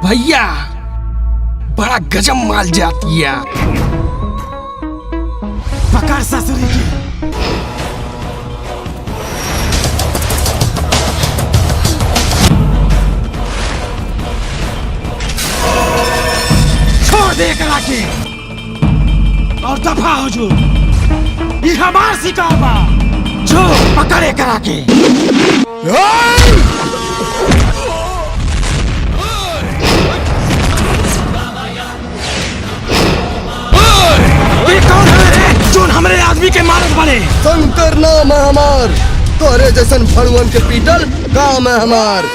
भैया बड़ा गजब माल जाती है। पकड़ ससुरी की। छोड़ दे करा के और दफा हो जो। ये हमार शिकार बा। जो पकड़े करा के। कौन है जोन हमरे आदमी के मारत बने? शंकर नाम है हमार, तोरे जैसन भड़ुअन के पीटल काम है हमार।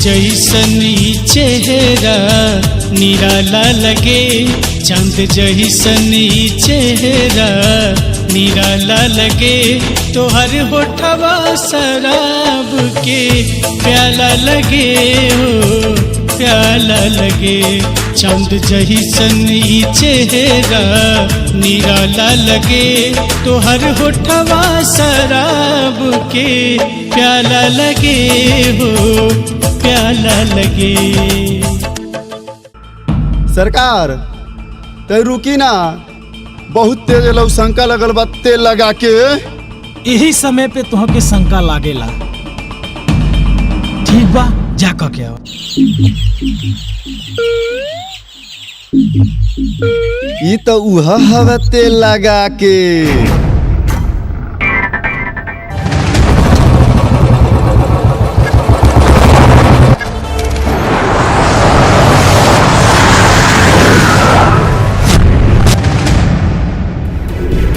जैसन चेहरा निराला लगे, चांद जैसन चेहरा निराला लगे, तोहर होठवा शराब के प्याला लगे हो प्याला लगे। चांद जैसन चेहरा निराला लगे, तोहर होठवा शराब के प्याला लगे हो प्याला लगे। सरकार ते रुकी ना, बहुत तेज लौशंका लगल बा, तेल लगा के। यही समय पे तुह के शंका लागेला। ठीक बा, जा कह के आओ। ये तो उहा हवा तेल लगा के।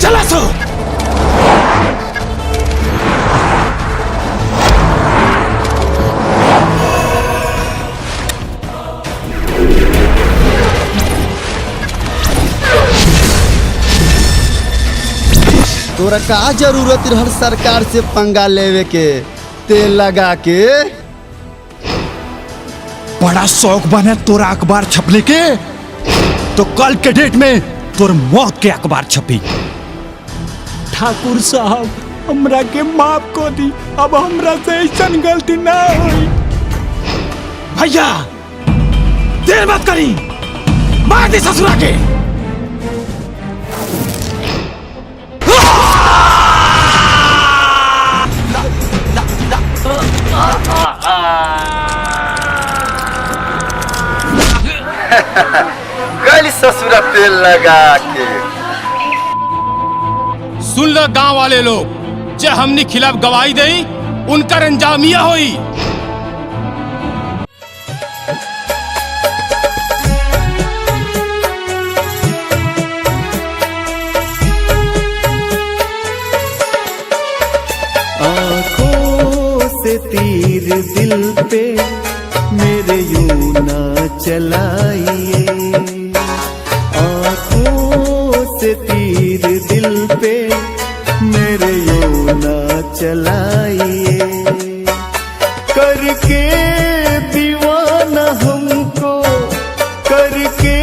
चला सो। तोरा का जरूरत रहल सरकार से पंगा लेवे के, तेल लगा के? बड़ा शौक बने तोरा अखबार छपने के, तो कल के डेट में तोर मौत के अखबार छपी। ठाकुर साहब हमरा के माफ को दी, अब हमरा से ऐसा गलती ना हुई। भैया देर मत करी, मार दी ससुरा के। गली ससुरा तेल लगा के। सुन लो गांव वाले लोग, जे हमनी खिलाफ गवाही दई उनकर अंजामिया होई। आँखों से तीर दिल पे मेरे यूं ना चलाइए, आँखों से तीर दिल पे मेरे यूं ना चलाइए। करके दीवाना हमको, करके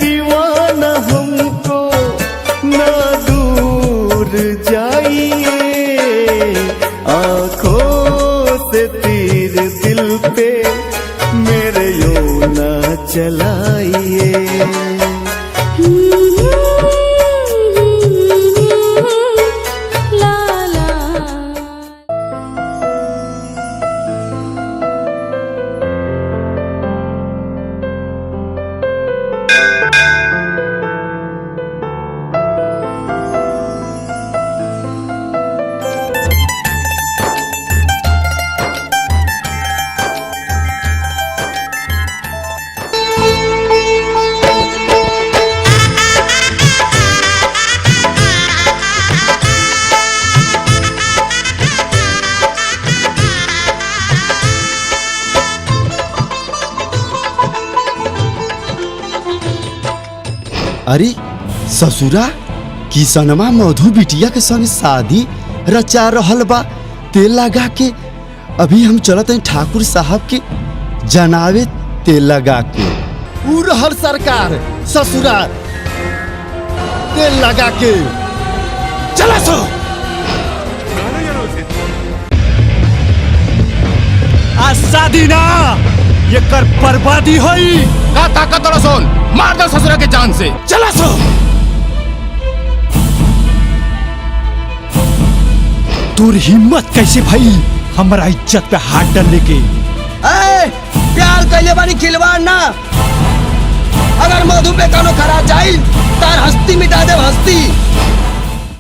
दीवाना हमको ना दूर जाइए। आँखों से तीर दिल पे मेरे यूं ना चलाइए। अरे ससुरा किसनमा मधु बिटिया के संग शादी रचा रहल बा, तेल लगा के। अभी हम चलत हैं ठाकुर साहब के जनावे तेल लगा के। उ रहल सरकार ससुरा तेल लगा के। चला सो। आज शादी ना, ये कर बर्बादी होई। का ताकत वाला सोन मार दो ससुरा के जान से। चला सो। तोर हिम्मत कैसे भाई हमारा इज्जत पे हाथ डालने के? प्यार कैले बानी खिलवाड़ ना। अगर मधु पे कनो खरा जाइल तार हस्ती मिटा दे हस्ती।